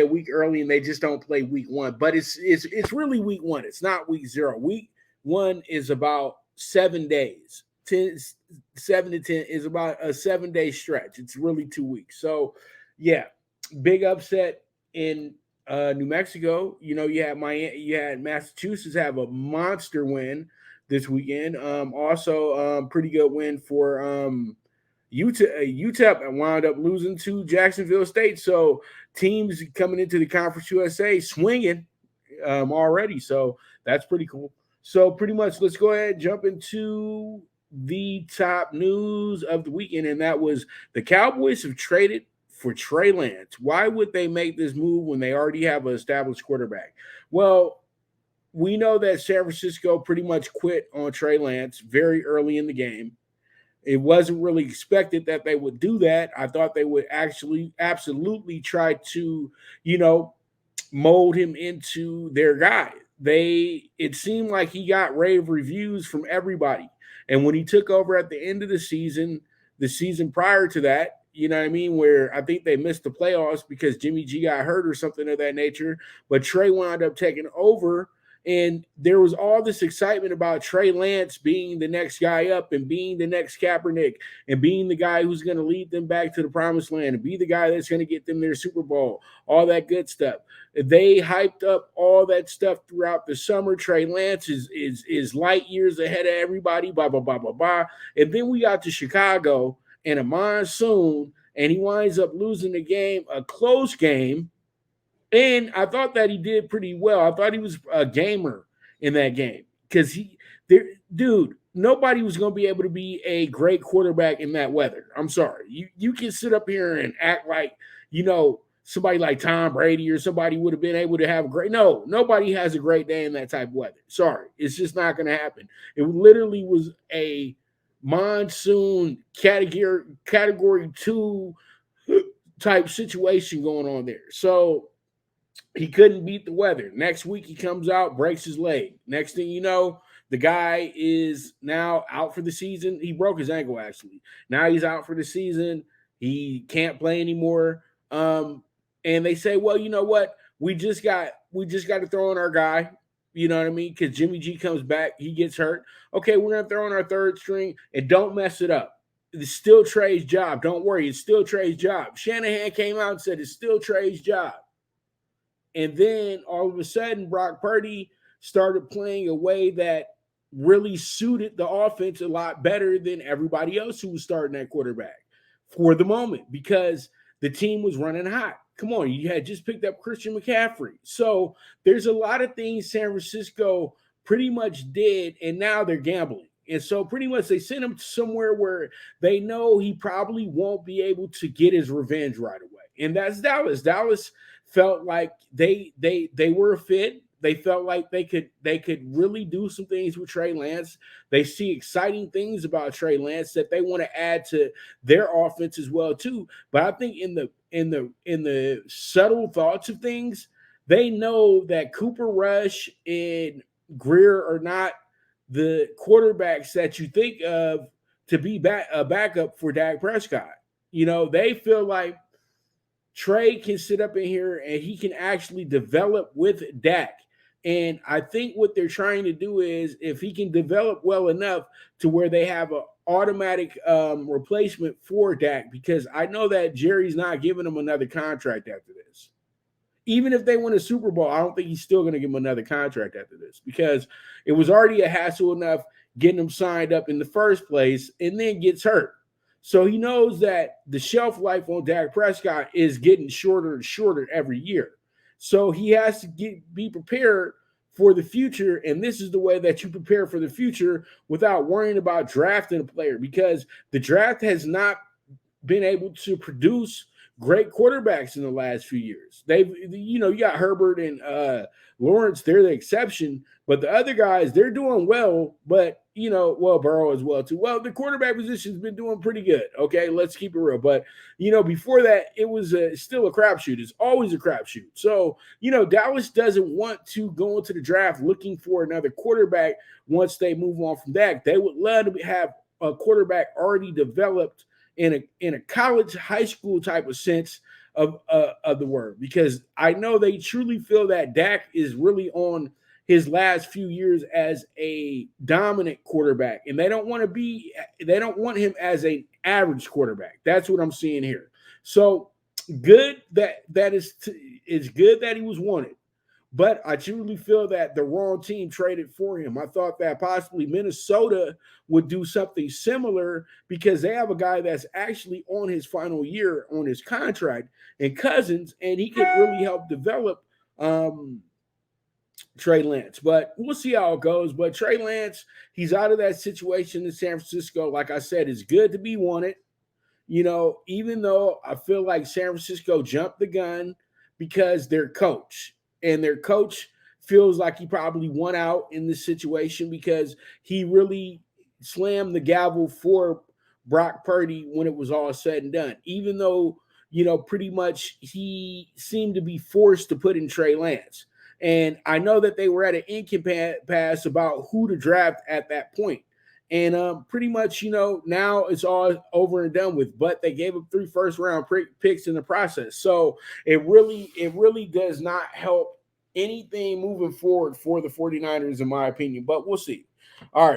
a week early and they just don't play week one. But it's really week one. It's not week zero. Week one is about 7 days. 7 to 10 is about a 7 day stretch. It's really 2 weeks. So yeah, big upset in New Mexico. You had Miami, you had Massachusetts have a monster win this weekend. Also, pretty good win for Utah. UTEP wound up losing to Jacksonville State. So teams coming into the Conference USA swinging already. So that's pretty cool. So pretty much, let's go ahead and jump into the top news of the weekend, and that was the Cowboys have traded for Trey Lance. Why would they make this move when they already have an established quarterback? Well, we know that San Francisco pretty much quit on Trey Lance very early in the game. It wasn't really expected that they would do that. I thought they would actually absolutely try to, you know, mold him into their guy. It seemed like he got rave reviews from everybody. And when he took over at the end of the season prior to that, you know what I mean, where I think they missed the playoffs because Jimmy G got hurt or something of that nature, but Trey wound up taking over. And there was all this excitement about Trey Lance being the next guy up and being the next Kaepernick and being the guy who's going to lead them back to the promised land and be the guy that's going to get them their Super Bowl, all that good stuff. They hyped up all that stuff throughout the summer. Trey Lance is light years ahead of everybody, blah, blah, blah, blah, blah. And then we got to Chicago and a monsoon, and he winds up losing the game, a close game. And I thought that he did pretty well. I thought he was a gamer in that game because dude, nobody was going to be able to be a great quarterback in that weather. I'm sorry. You can sit up here and act like, somebody like Tom Brady or somebody would have been able to have a great. No, nobody has a great day in that type of weather. Sorry. It's just not going to happen. It literally was a monsoon category 2 type situation going on there. So he couldn't beat the weather. Next week, he comes out, breaks his leg. Next thing you know, the guy is now out for the season. He broke his ankle, actually. Now he's out for the season. He can't play anymore. And they say, well, you know what? We just got to throw in our guy. You know what I mean? Because Jimmy G comes back. He gets hurt. Okay, we're going to throw in our third string and don't mess it up. It's still Trey's job. Don't worry. It's still Trey's job. Shanahan came out and said it's still Trey's job. And then all of a sudden, Brock Purdy started playing a way that really suited the offense a lot better than everybody else who was starting at quarterback for the moment because the team was running hot. Come on, you had just picked up Christian McCaffrey. So there's a lot of things San Francisco pretty much did, and now they're gambling. And so pretty much they sent him somewhere where they know he probably won't be able to get his revenge right away. And that's Dallas. Dallas felt like they were a fit. They felt like they could really do some things with Trey Lance. They see exciting things about Trey Lance that they want to add to their offense as well too. But I think in the subtle thoughts of things, they know that Cooper Rush and Greer are not the quarterbacks that you think of to be a backup for Dak Prescott. They feel like Trey can sit up in here and he can actually develop with Dak. And I think what they're trying to do is if he can develop well enough to where they have an automatic replacement for Dak, because I know that Jerry's not giving him another contract after this. Even if they win a Super Bowl, I don't think he's still going to give him another contract after this because it was already a hassle enough getting him signed up in the first place and then gets hurt. So he knows that the shelf life on Dak Prescott is getting shorter and shorter every year. So he has to be prepared for the future, and this is the way that you prepare for the future without worrying about drafting a player because the draft has not been able to produce great quarterbacks in the last few years. You got Herbert and Lawrence, they're the exception, but the other guys, they're doing well, but Burrow as well too. Well, the quarterback position's been doing pretty good. Okay, let's keep it real. But before that, it was still a crapshoot. It's always a crapshoot. So Dallas doesn't want to go into the draft looking for another quarterback once they move on from Dak. They would love to have a quarterback already developed in a college, high school type of sense of the word, because I know they truly feel that Dak is really on his last few years as a dominant quarterback, and they don't want him as an average quarterback. That's what I'm seeing here. So good it's good that he was wanted. But I truly feel that the wrong team traded for him. I thought that possibly Minnesota would do something similar because they have a guy that's actually on his final year on his contract and Cousins, and he could really help develop Trey Lance. But we'll see how it goes. But Trey Lance, he's out of that situation in San Francisco. Like I said, it's good to be wanted. Even though I feel like San Francisco jumped the gun because their coach feels like he probably won out in this situation because he really slammed the gavel for Brock Purdy when it was all said and done. Even though, pretty much he seemed to be forced to put in Trey Lance. And I know that they were at an impasse about who to draft at that point. And pretty much, now it's all over and done with. But they gave up 3 first-round picks in the process. So it really does not help anything moving forward for the 49ers, in my opinion. But we'll see. All right.